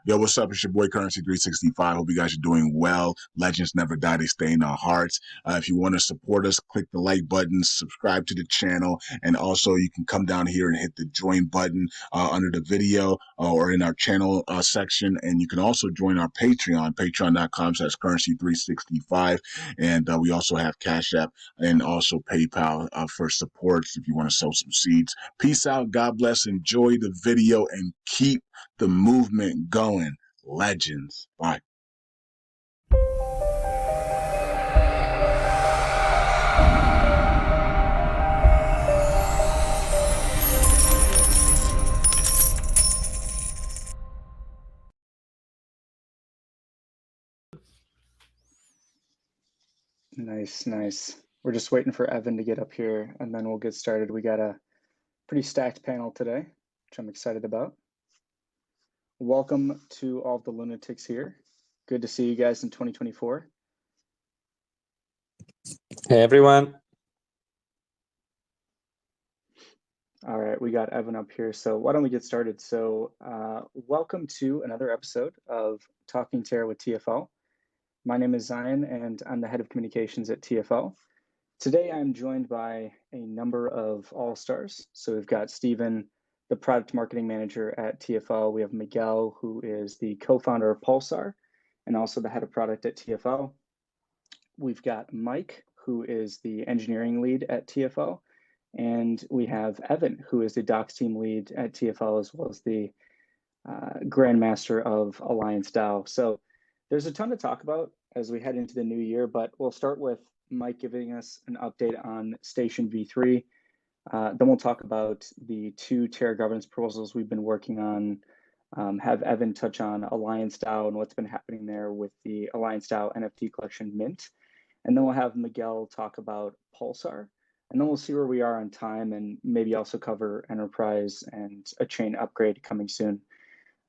Yo, what's up? It's your boy Currency 365. Hope you guys are doing well. Legends never die, they stay in our hearts. If you want to support us, click the like button, subscribe to the channel, and also you can come down here and hit the join button under the video or in our channel section. And you can also join our Patreon, patreon.com/currency365. And we also have Cash App and also PayPal for supports if you want to sow some seeds. Peace out. God bless. Enjoy the video and keep the movement going. Legends. Bye. Nice. We're just waiting for Evan to get up here and then we'll get started. We got a pretty stacked panel today, which I'm excited about. Welcome to all of the lunatics here. Good to see you guys in 2024. Hey, everyone. All right, we got Evan up here. So why don't we get started? So welcome to another episode of Talking Terra with TFL. My name is Zion, and I'm the head of communications at TFL. Today, I'm joined by a number of all-stars. So we've got Stephen, the product marketing manager at TFL. We have Miguel, who is the co-founder of Pulsar and also the head of product at TFL. We've got Mike, who is the engineering lead at TFL. And we have Evan, who is the docs team lead at TFL, as well as the grandmaster of Alliance DAO. So there's a ton to talk about as we head into the new year, but we'll start with Mike giving us an update on Station V3. Then we'll talk about the 2 Terra governance proposals we've been working on, have Evan touch on Alliance DAO and what's been happening there with the Alliance DAO NFT collection mint. And then we'll have Miguel talk about Pulsar. And then we'll see where we are on time and maybe also cover enterprise and a chain upgrade coming soon.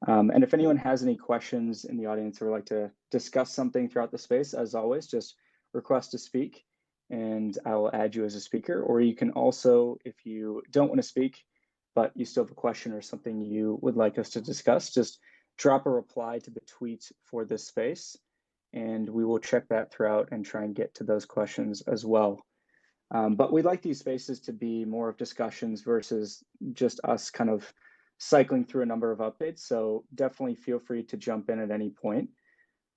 And if anyone has any questions in the audience or would like to discuss something throughout the space, as always, just request to speak and I will add you as a speaker. Or you can also, if you don't want to speak, but you still have a question or something you would like us to discuss, just drop a reply to the tweet for this space and we will check that throughout and try and get to those questions as well. But we'd like these spaces to be more of discussions versus just us kind of cycling through a number of updates. So definitely feel free to jump in at any point.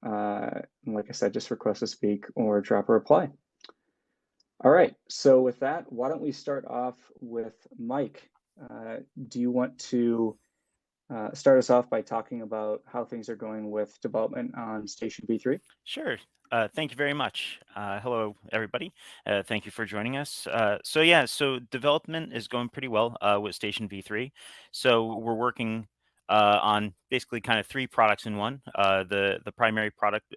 Like I said, just request to speak or drop a reply. All right, so with that, why don't we start off with Mike? Do you want to start us off by talking about how things are going with development on Station V3? Sure. Thank you very much. Hello, everybody. Thank you for joining us. So development is going pretty well with Station V3. So we're working on basically kind of 3 products in one. The primary product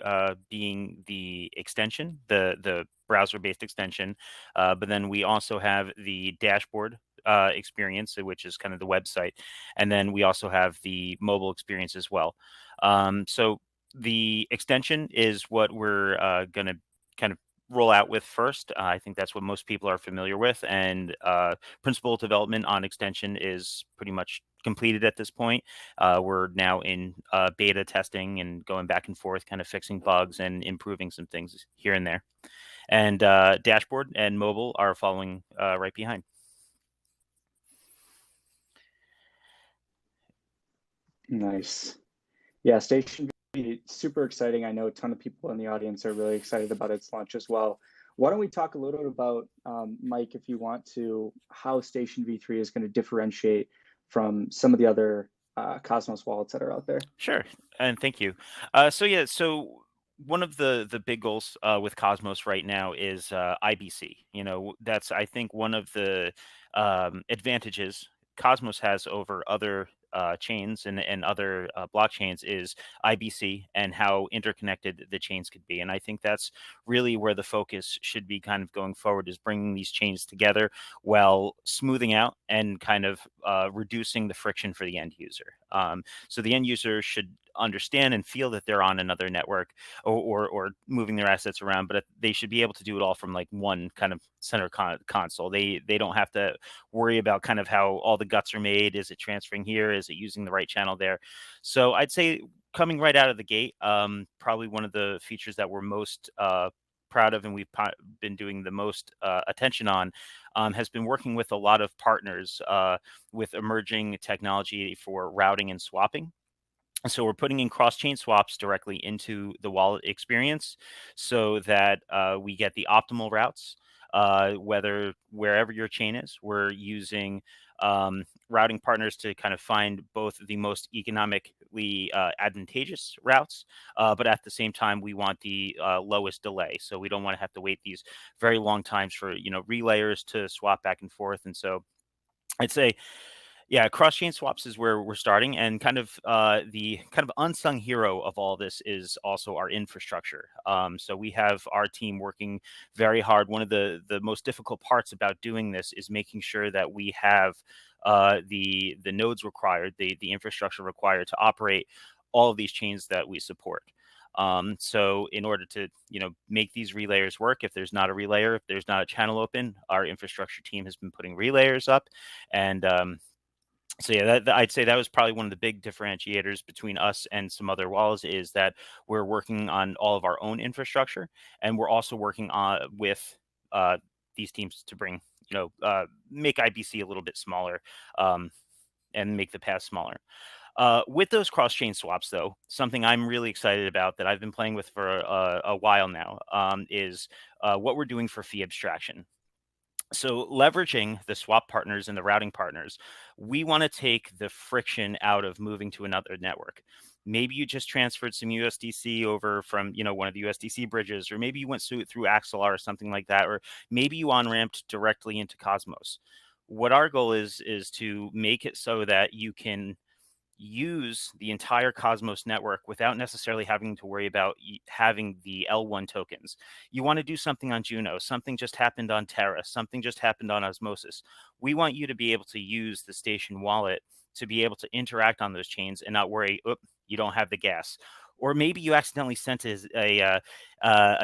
being the extension, the browser-based extension, but then we also have the dashboard experience, which is kind of the website, and then we also have the mobile experience as well. So the extension is what we're going to kind of roll out with first. I think that's what most people are familiar with, and principal development on extension is pretty much completed at this point. We're now in beta testing and going back and forth, kind of fixing bugs and improving some things here and there. And dashboard and mobile are following right behind. Nice. Yeah, Station V3, super exciting. I know a ton of people in the audience are really excited about its launch as well. Why don't we talk a little bit about, Mike, if you want to, how Station V3 is going to differentiate from some of the other Cosmos wallets that are out there? Sure, and thank you. So one of the big goals with Cosmos right now is IBC. You know, that's, I think, one of the advantages Cosmos has over other chains and other blockchains is IBC and how interconnected the chains could be. And I think that's really where the focus should be kind of going forward, is bringing these chains together while smoothing out and kind of reducing the friction for the end user. So the end user should understand and feel that they're on another network or moving their assets around, but they should be able to do it all from like one kind of center console. They don't have to worry about kind of how all the guts are made. Is it transferring here? Is it using the right channel there? So I'd say coming right out of the gate, probably one of the features that we're most proud of and we've been doing the most attention on has been working with a lot of partners with emerging technology for routing and swapping. So we're putting in cross-chain swaps directly into the wallet experience so that we get the optimal routes, whether wherever your chain is. We're using routing partners to kind of find both the most economically advantageous routes, but at the same time, we want the lowest delay. So we don't want to have to wait these very long times for relayers to swap back and forth. And so I'd say yeah, cross-chain swaps is where we're starting, and kind of the kind of unsung hero of all this is also our infrastructure. So we have our team working very hard. One of the most difficult parts about doing this is making sure that we have the nodes required, the infrastructure required to operate all of these chains that we support. So in order to make these relayers work, if there's not a relayer, if there's not a channel open, our infrastructure team has been putting relayers up, and so yeah, I'd say that was probably one of the big differentiators between us and some other walls is that we're working on all of our own infrastructure, and we're also working on with uh, these teams to bring make IBC a little bit smaller um, and make the path smaller. With those cross-chain swaps, though, something I'm really excited about that I've been playing with for a while now is what we're doing for fee abstraction. So leveraging the swap partners and the routing partners, we want to take the friction out of moving to another network. Maybe you just transferred some USDC over from one of the USDC bridges, or maybe you went through Axelar or something like that, or maybe you on-ramped directly into Cosmos. What our goal is to make it so that you can use the entire Cosmos network without necessarily having to worry about having the L1 tokens. You want to do something on Juno, something just happened on Terra, something just happened on Osmosis. We want you to be able to use the station wallet to be able to interact on those chains and not worry, you don't have the gas. Or maybe you accidentally sent a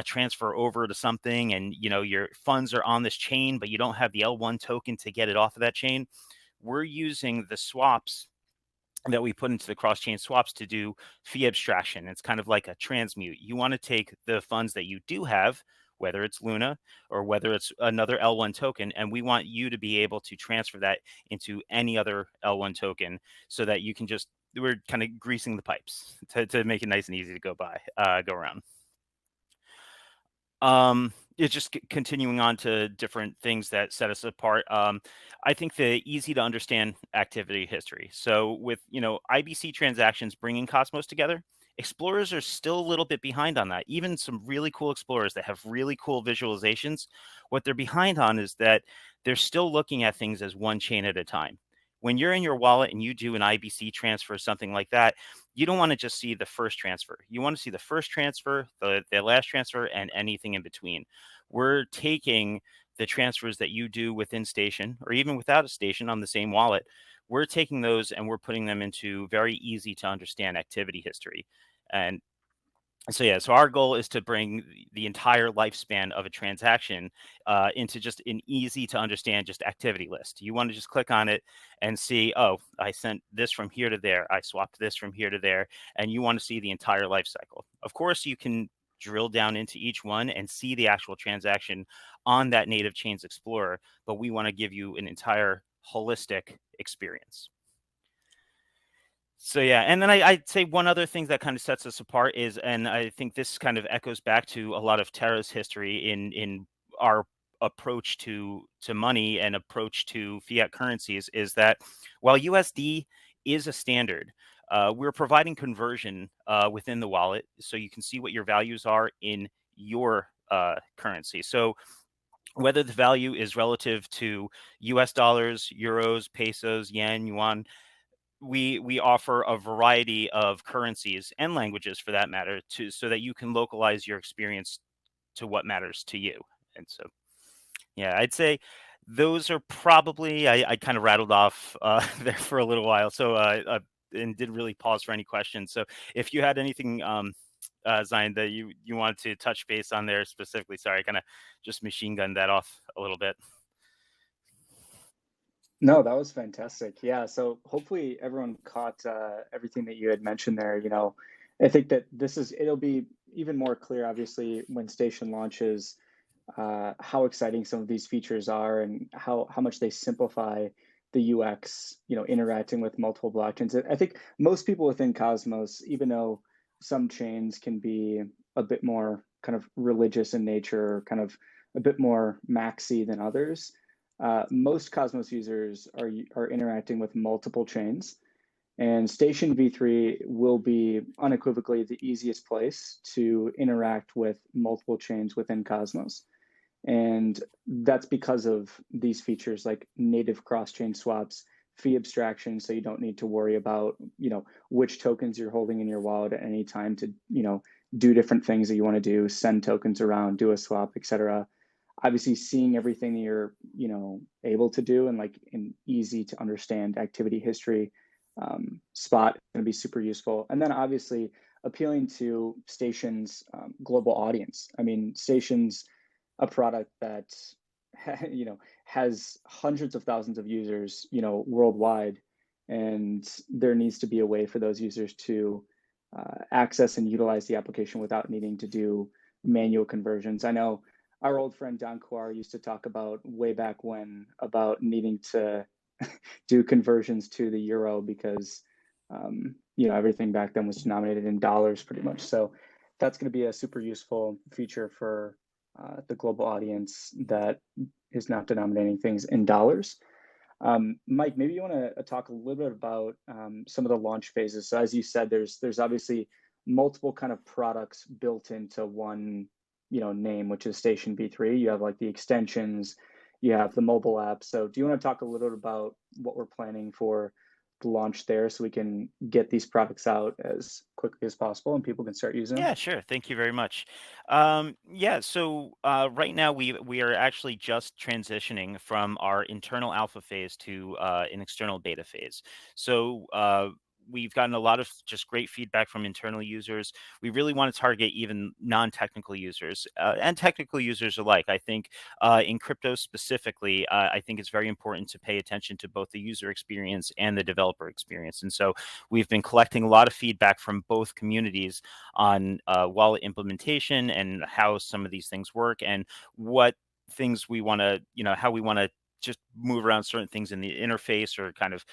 transfer over to something and your funds are on this chain, but you don't have the L1 token to get it off of that chain. We're using the swaps that we put into the cross-chain swaps to do fee abstraction. It's kind of like a transmute. You want to take the funds that you do have, whether it's Luna or whether it's another L1 token, and we want you to be able to transfer that into any other L1 token so that you can we're kind of greasing the pipes to make it nice and easy to go around. It's just continuing on to different things that set us apart. I think the easy to understand activity history. So with IBC transactions bringing Cosmos together, explorers are still a little bit behind on that. Even some really cool explorers that have really cool visualizations, what they're behind on is that they're still looking at things as one chain at a time. When you're in your wallet and you do an IBC transfer, something like that, you don't want to just see the first transfer. You want to see the first transfer, the last transfer, and anything in between. We're taking the transfers that you do within station or even without a station on the same wallet. We're taking those and we're putting them into very easy to understand activity history. And so yeah, so our goal is to bring the entire lifespan of a transaction into just an easy to understand just activity list. You want to just click on it and see, oh, I sent this from here to there. I swapped this from here to there. And you want to see the entire life cycle. Of course, you can drill down into each one and see the actual transaction on that native chains explorer, but we want to give you an entire holistic experience. So yeah, and then I'd say one other thing that kind of sets us apart is, and I think this kind of echoes back to a lot of Terra's history in our approach to money and approach to fiat currencies, is that while USD is a standard, we're providing conversion within the wallet, so you can see what your values are in your currency. So whether the value is relative to US dollars, euros, pesos, yen, yuan, we offer a variety of currencies and languages for that matter so that you can localize your experience to what matters to you. And so yeah, I'd say those are probably I kind of rattled off there for a little while, so and didn't really pause for any questions. So if you had anything Zion, that you wanted to touch base on there specifically, sorry, I kind of just machine gunned that off a little bit. No, that was fantastic. Yeah, so hopefully everyone caught everything that you had mentioned there. I think that it'll be even more clear, obviously, when Station launches, how exciting some of these features are and how much they simplify the UX, interacting with multiple blockchains. I think most people within Cosmos, even though some chains can be a bit more kind of religious in nature, kind of a bit more maxi than others, most Cosmos users are interacting with multiple chains. And Station V3 will be unequivocally the easiest place to interact with multiple chains within Cosmos. And that's because of these features like native cross-chain swaps, fee abstraction, so you don't need to worry about, which tokens you're holding in your wallet at any time to, do different things that you want to do, send tokens around, do a swap, etc. Obviously seeing everything that you're, able to do and like an easy to understand activity history spot going to be super useful. And then obviously appealing to Station's global audience. I mean, Station's a product that has hundreds of thousands of users, worldwide, and there needs to be a way for those users to access and utilize the application without needing to do manual conversions. I know our old friend Don Quar used to talk about way back when about needing to do conversions to the euro because everything back then was denominated in dollars pretty much. So that's going to be a super useful feature for the global audience that is not denominating things in dollars. Mike, maybe you want to talk a little bit about some of the launch phases. So as you said, there's obviously multiple kind of products built into one name, which is Station V3. You have like the extensions, you have the mobile app. So do you want to talk a little bit about what we're planning for the launch there so we can get these products out as quickly as possible and people can start using them? Yeah, sure. Thank you very much. Yeah, so right now we are actually just transitioning from our internal alpha phase to an external beta phase. So we've gotten a lot of just great feedback from internal users. We really want to target even non-technical users and technical users alike. I think in crypto specifically, I think it's very important to pay attention to both the user experience and the developer experience. And so we've been collecting a lot of feedback from both communities on wallet implementation and how some of these things work and what things we want to, how we want to just move around certain things in the interface or kind of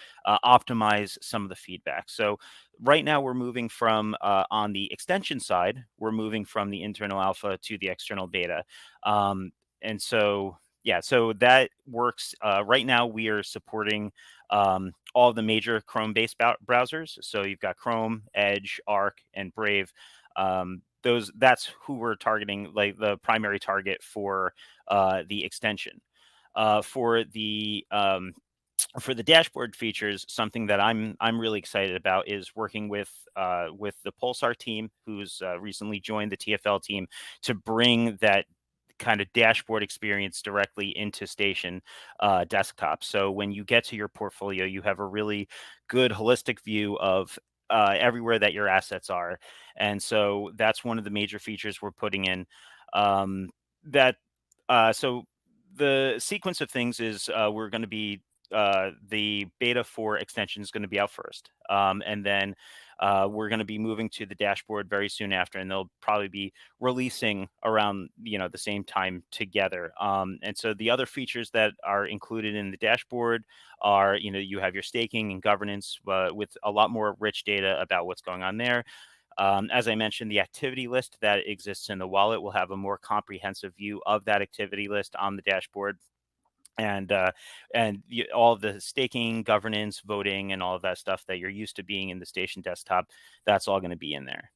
optimize some of the feedback. So right now we're moving from on the extension side, we're moving from the internal alpha to the external beta. And so, yeah, so that works. Right now we are supporting all the major Chrome-based browsers. So you've got Chrome, Edge, Arc, and Brave. That's who we're targeting, like the primary target for the extension. For the dashboard features, something that I'm really excited about is working with the Pulsar team, who's recently joined the TFL team, to bring that kind of dashboard experience directly into Station desktop. So when you get to your portfolio, you have a really good holistic view of everywhere that your assets are. And so that's one of the major features we're putting in. That so the sequence of things is we're going to be the beta 4 extension is going to be out first. And then we're going to be moving to the dashboard very soon after, and they'll probably be releasing around, the same time together. And so the other features that are included in the dashboard are, you have your staking and governance with a lot more rich data about what's going on there. As I mentioned, the activity list that exists in the wallet will have a more comprehensive view of that activity list on the dashboard. And all of the staking, governance, voting, and all of that stuff that you're used to being in the Station desktop, that's all going to be in there.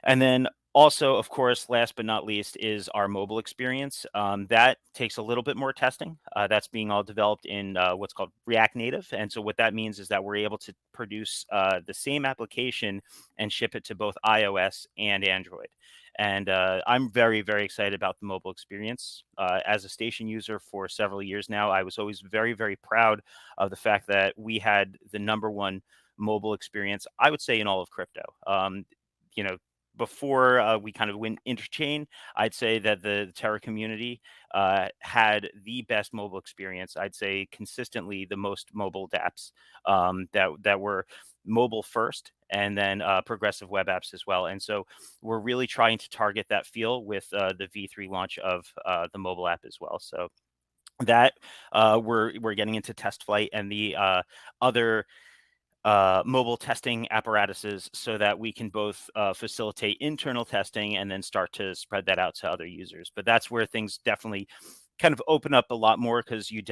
And then also, of course, last but not least, is our mobile experience. That takes a little bit more testing. That's being all developed in what's called React Native. And so what that means is that we're able to produce the same application and ship it to both iOS and Android. And I'm very, very excited about the mobile experience. As a Station user for several years now, I was always very, very proud of the fact that we had the #1 mobile experience, I would say, in all of crypto. You know, before we kind of went interchain, I'd say that the Terra community had the best mobile experience. I'd say consistently the most mobile dApps that were mobile first, and then progressive web apps as well. And so we're really trying to target that feel with the V3 launch of the mobile app as well. So that we're getting into test flight and the other mobile testing apparatuses so that we can both facilitate internal testing and then start to spread that out to other users. But that's where things definitely kind of open up a lot more, because you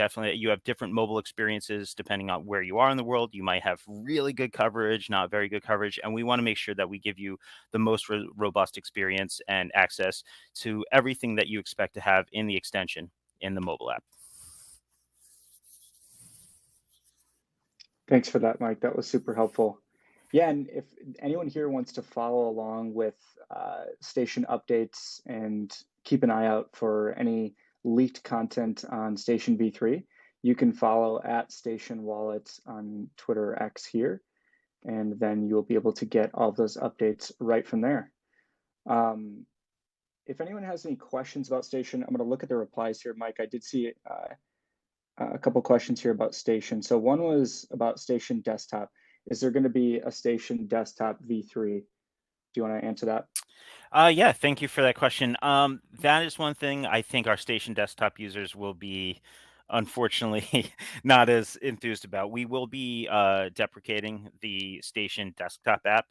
have different mobile experiences depending on where you are in the world. You might have really good coverage, not very good coverage, and we want to make sure that we give you the most robust experience and access to everything that you expect to have in the extension in the mobile app. Thanks for that, Mike. That was super helpful. Yeah, and if anyone here wants to follow along with station updates and keep an eye out for any leaked content on Station V3, you can follow at Station Wallet on Twitter X here, and then you'll be able to get all those updates right from there. If anyone has any questions about Station, I'm going to look at the replies here, Mike. I did see a couple questions here about Station. So one was about Station Desktop. Is there going to be a Station Desktop V3? Do you want to answer that? Yeah, thank you for that question. That is one thing I think our Station Desktop users will be, unfortunately, not as enthused about. We will be deprecating the Station Desktop app.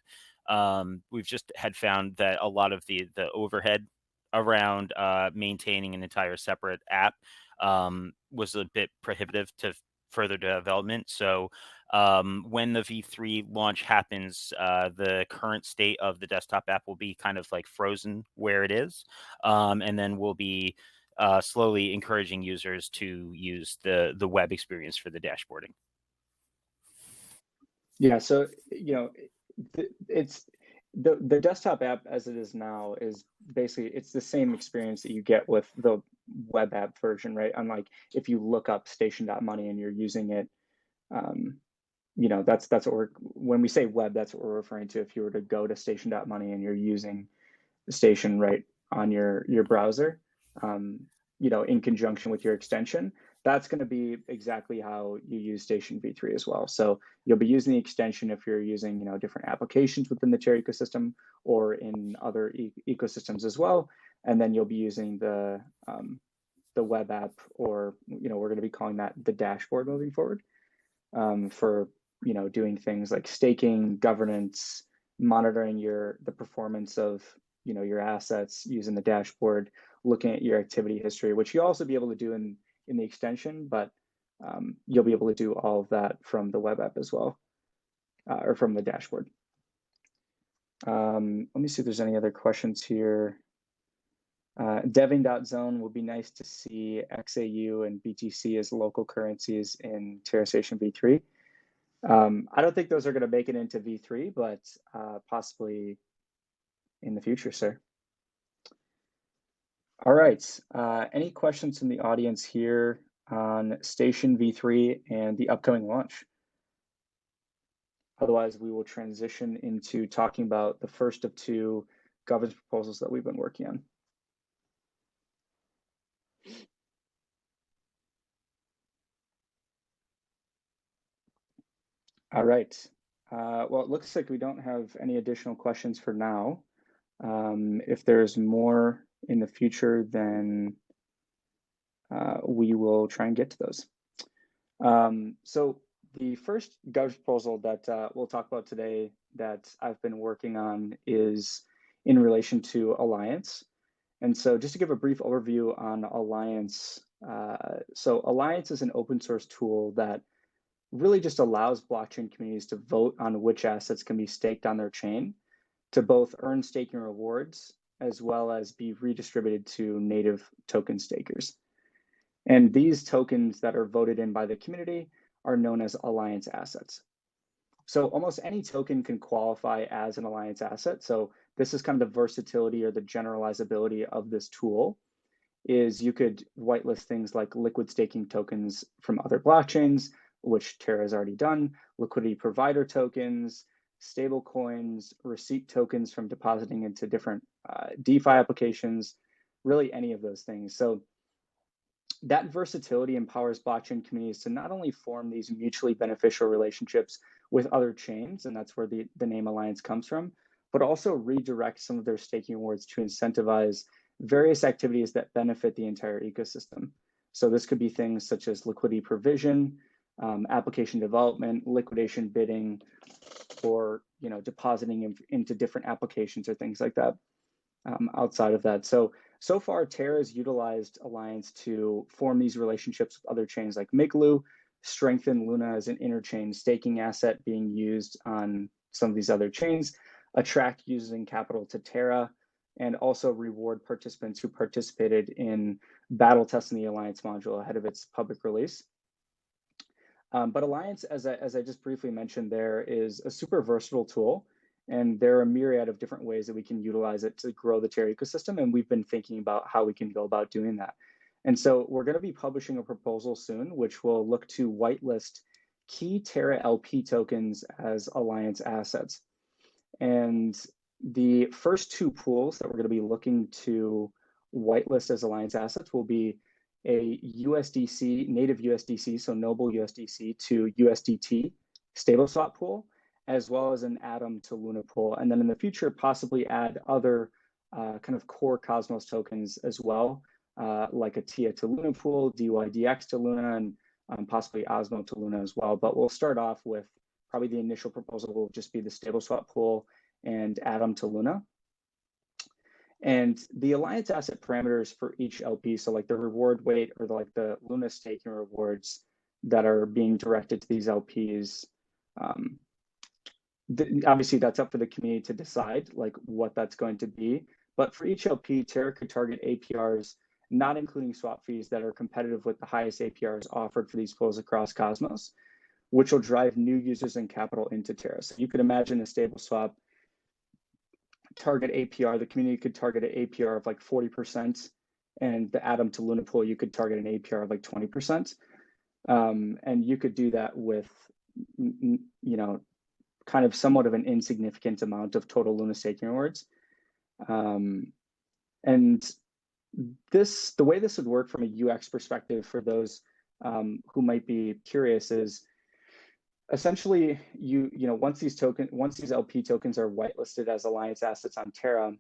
We've just had found that a lot of the overhead around maintaining an entire separate app was a bit prohibitive to further development. So when the V3 launch happens, the current state of the desktop app will be kind of like frozen where it is. And then we'll be slowly encouraging users to use the web experience for the dashboarding. Yeah, so it's the desktop app as it is now is basically it's the same experience that you get with the web app version, right? Unlike if you look up station.money and you're using it, that's what when we say web, that's what we're referring to. If you were to go to station.money and you're using the station right on your browser, in conjunction with your extension, that's going to be exactly how you use Station V3 as well. So you'll be using the extension if you're using different applications within the Terra ecosystem or in other ecosystems as well, and then you'll be using the web app, or we're going to be calling that the dashboard moving forward, for doing things like staking, governance, monitoring the performance of your assets using the dashboard, looking at your activity history, which you'll also be able to do in the extension, but you'll be able to do all of that from the web app as well, or from the dashboard. Let me see if there's any other questions here. Deving.zone would be nice to see XAU and BTC as local currencies in Terra Station V3. I don't think those are going to make it into V3, but possibly in the future, sir. All right. Any questions from the audience here on Station V3 and the upcoming launch? Otherwise, we will transition into talking about the first of two governance proposals that we've been working on. All right. Well, it looks like we don't have any additional questions for now. If there's more in the future, then we will try and get to those. So the first governance proposal that we'll talk about today that I've been working on is in relation to Alliance. And so just to give a brief overview on Alliance, so Alliance is an open source tool that really just allows blockchain communities to vote on which assets can be staked on their chain to both earn staking rewards as well as be redistributed to native token stakers. And these tokens that are voted in by the community are known as Alliance assets. So almost any token can qualify as an Alliance asset. So this is kind of the versatility or the generalizability of this tool, is you could whitelist things like liquid staking tokens from other blockchains, which Terra has already done, liquidity provider tokens, stable coins, receipt tokens from depositing into different DeFi applications, really any of those things. So that versatility empowers blockchain communities to not only form these mutually beneficial relationships with other chains, and that's where the name Alliance comes from, but also redirect some of their staking rewards to incentivize various activities that benefit the entire ecosystem. So this could be things such as liquidity provision, application development, liquidation bidding, or depositing into different applications or things like that. Outside of that, so far Terra has utilized Alliance to form these relationships with other chains like Miglu, strengthen Luna as an interchain staking asset being used on some of these other chains, attract users and capital to Terra, and also reward participants who participated in battle testing the Alliance module ahead of its public release. But Alliance, as I just briefly mentioned, there is a super versatile tool, and there are a myriad of different ways that we can utilize it to grow the Terra ecosystem, and we've been thinking about how we can go about doing that. And so we're going to be publishing a proposal soon, which will look to whitelist key Terra LP tokens as Alliance assets. And the first two pools that we're going to be looking to whitelist as Alliance assets will be a USDC, native USDC, so Noble USDC to USDT stable swap pool, as well as an Atom to Luna pool. And then in the future, possibly add other kind of core Cosmos tokens as well, like a TIA to Luna pool, DYDX to Luna, and possibly Osmo to Luna as well. But we'll start off with probably the initial proposal will just be the stable swap pool and Atom to Luna. And the Alliance asset parameters for each LP, so like the reward weight or the Luna staking rewards that are being directed to these LPs, obviously that's up for the community to decide like what that's going to be. But for each LP, Terra could target APRs, not including swap fees, that are competitive with the highest APRs offered for these pools across Cosmos, which will drive new users and capital into Terra. So you could imagine a stable swap target APR, the community could target an APR of like 40%, and the Atom to Luna pool, you could target an APR of like 20%. And you could do that with, kind of somewhat of an insignificant amount of total Luna staking rewards. And the way this would work from a UX perspective for those who might be curious is, essentially, once these LP tokens are whitelisted as Alliance assets on Terra,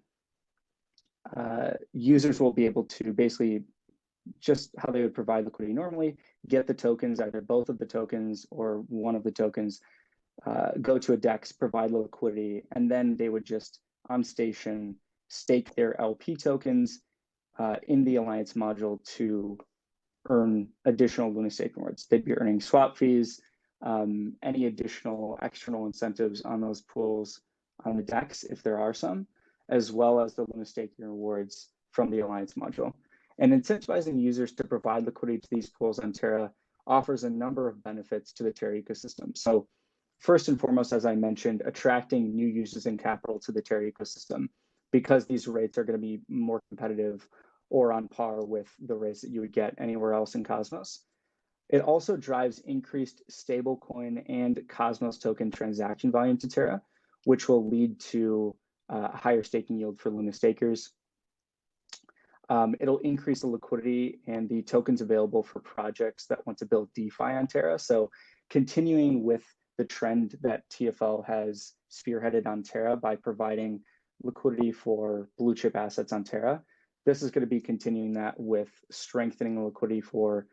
users will be able to basically, just how they would provide liquidity normally, get the tokens, either both of the tokens or one of the tokens, go to a DEX, provide liquidity, and then they would just on station stake their LP tokens in the Alliance module to earn additional Luna staking rewards. They'd be earning swap fees, any additional external incentives on those pools on the DEX, if there are some, as well as the Luna staking rewards from the Alliance module. And incentivizing users to provide liquidity to these pools on Terra offers a number of benefits to the Terra ecosystem. So first and foremost, as I mentioned, attracting new users and capital to the Terra ecosystem, because these rates are going to be more competitive or on par with the rates that you would get anywhere else in Cosmos. It also drives increased stablecoin and Cosmos token transaction volume to Terra, which will lead to a higher staking yield for Luna stakers. It'll increase the liquidity and the tokens available for projects that want to build DeFi on Terra. So continuing with the trend that TFL has spearheaded on Terra by providing liquidity for blue chip assets on Terra, this is going to be continuing that with strengthening the liquidity for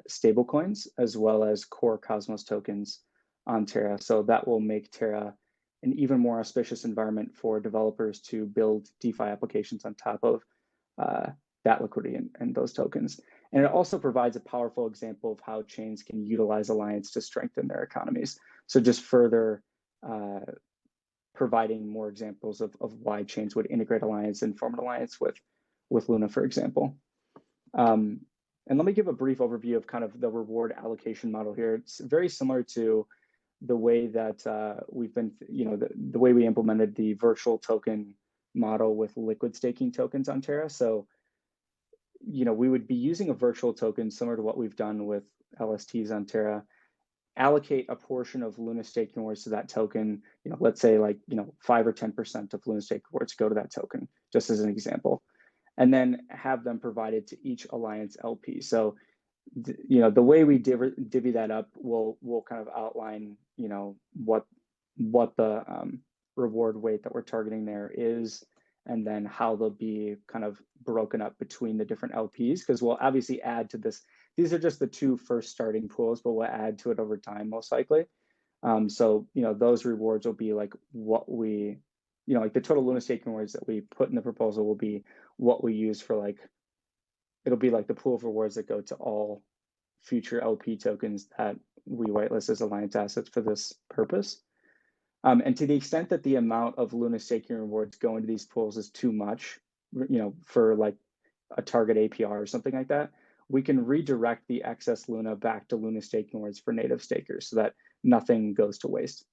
stablecoins as well as core Cosmos tokens on Terra. So that will make Terra an even more auspicious environment for developers to build DeFi applications on top of that liquidity and those tokens. And it also provides a powerful example of how chains can utilize Alliance to strengthen their economies. So just further providing more examples of why chains would integrate Alliance and form an alliance with Luna, for example. And let me give a brief overview of kind of the reward allocation model here. It's very similar to the way that we've been, the way we implemented the virtual token model with liquid staking tokens on Terra. So, we would be using a virtual token similar to what we've done with LSTs on Terra, allocate a portion of Luna staking rewards to that token, let's say 5 or 10% of Luna staking rewards go to that token, just as an example, and then have them provided to each Alliance LP. So, the way we divvy that up, we'll kind of outline, what the reward weight that we're targeting there is, and then how they'll be kind of broken up between the different LPs, because we'll obviously add to this. These are just the two first starting pools, but we'll add to it over time, most likely. So, those rewards will be like what we, like the total Luna staking rewards that we put in the proposal will be what we use for it'll be like the pool of rewards that go to all future LP tokens that we whitelist as Alliance assets for this purpose. And to the extent that the amount of Luna staking rewards go into these pools is too much, for like a target APR or something like that, we can redirect the excess Luna back to Luna staking rewards for native stakers so that nothing goes to waste.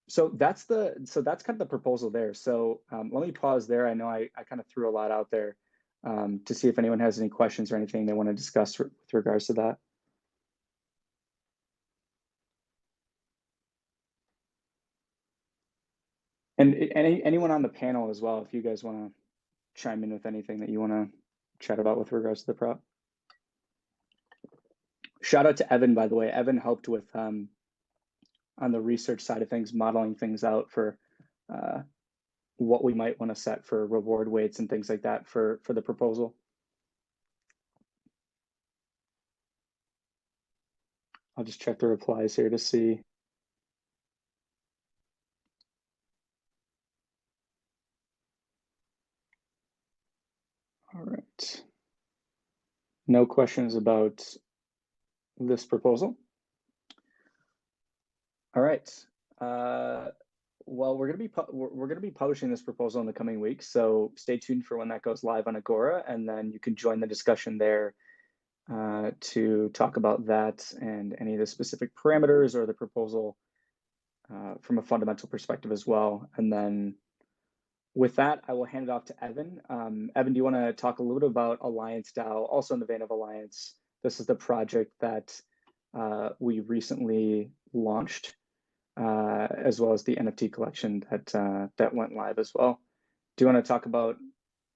So that's kind of the proposal there. So let me pause there. I know I kind of threw a lot out there to see if anyone has any questions or anything they want to discuss with regards to that. And anyone on the panel as well, if you guys want to chime in with anything that you want to chat about with regards to the prop. Shout out to Evan, by the way. Evan helped with on the research side of things, modeling things out for what we might want to set for reward weights and things like that for the proposal. I'll just check the replies here to see. All right. No questions about this proposal. All right. Well, we're gonna be publishing this proposal in the coming weeks, so stay tuned for when that goes live on Agora, and then you can join the discussion there to talk about that and any of the specific parameters or the proposal from a fundamental perspective as well. And then with that, I will hand it off to Evan. Evan, do you want to talk a little bit about Alliance DAO? Also in the vein of Alliance, this is the project that we recently launched, as well as the NFT collection that went live as well. Do you want to talk about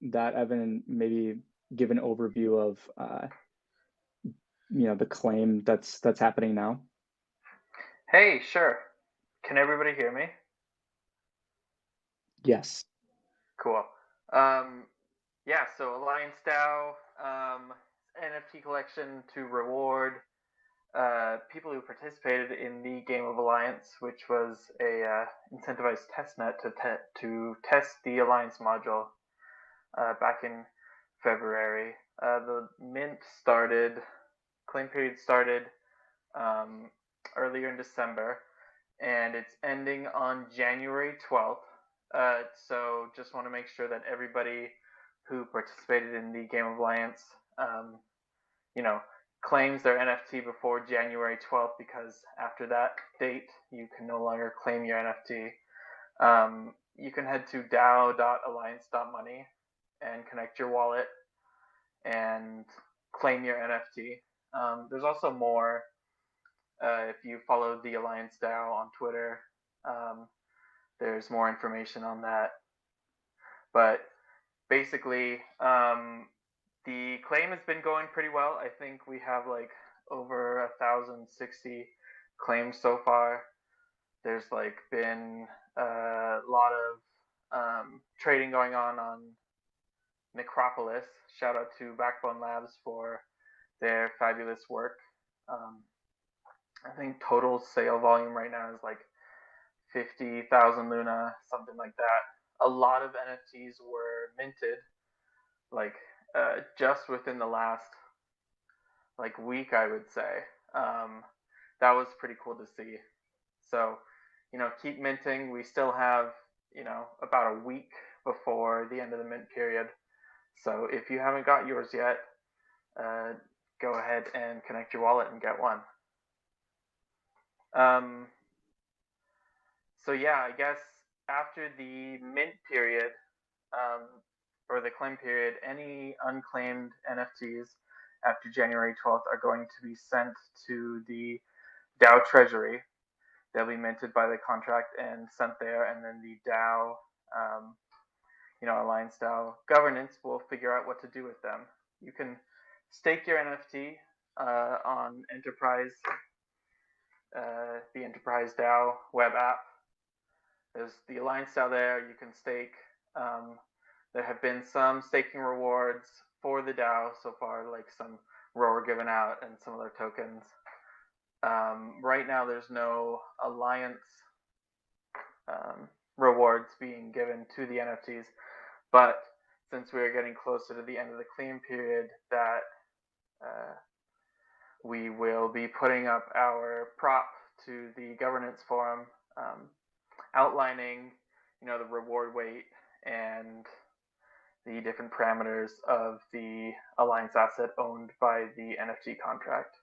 that, Evan, and maybe give an overview of the claim that's happening now? Hey, sure. Can everybody hear me? Yes. Cool. Yeah, so Alliance DAO, NFT collection to reward people who participated in the Game of Alliance, which was a incentivized testnet to test the Alliance module back in February. The mint claim period started earlier in December, and it's ending on January 12th. So just want to make sure that everybody who participated in the Game of Alliance, claims their NFT before January 12th, because after that date, you can no longer claim your NFT. You can head to dao.alliance.money and connect your wallet and claim your NFT. There's also more. If you follow the Alliance DAO on Twitter, there's more information on that. But basically, the claim has been going pretty well. I think we have like over 1,060 claims so far. There's been a lot of trading going on Necropolis. Shout out to Backbone Labs for their fabulous work. I think total sale volume right now is 50,000 Luna, something like that. A lot of NFTs were minted, just within the last week, I would say. That was pretty cool to see. So, keep minting. We still have, about a week before the end of the mint period. So if you haven't got yours yet, go ahead and connect your wallet and get one. So yeah, I guess after the mint period, or the claim period, any unclaimed NFTs after January 12th are going to be sent to the DAO treasury. They'll be minted by the contract and sent there, and then the DAO, Alliance DAO governance will figure out what to do with them. You can stake your NFT on Enterprise, the Enterprise DAO web app. There's the Alliance DAO there. You can stake. There have been some staking rewards for the DAO so far, like some roar given out and some other tokens. Right now, there's no Alliance rewards being given to the NFTs, but since we are getting closer to the end of the clean period, that we will be putting up our prop to the governance forum, outlining, the reward weight and the different parameters of the Alliance asset owned by the NFT contract.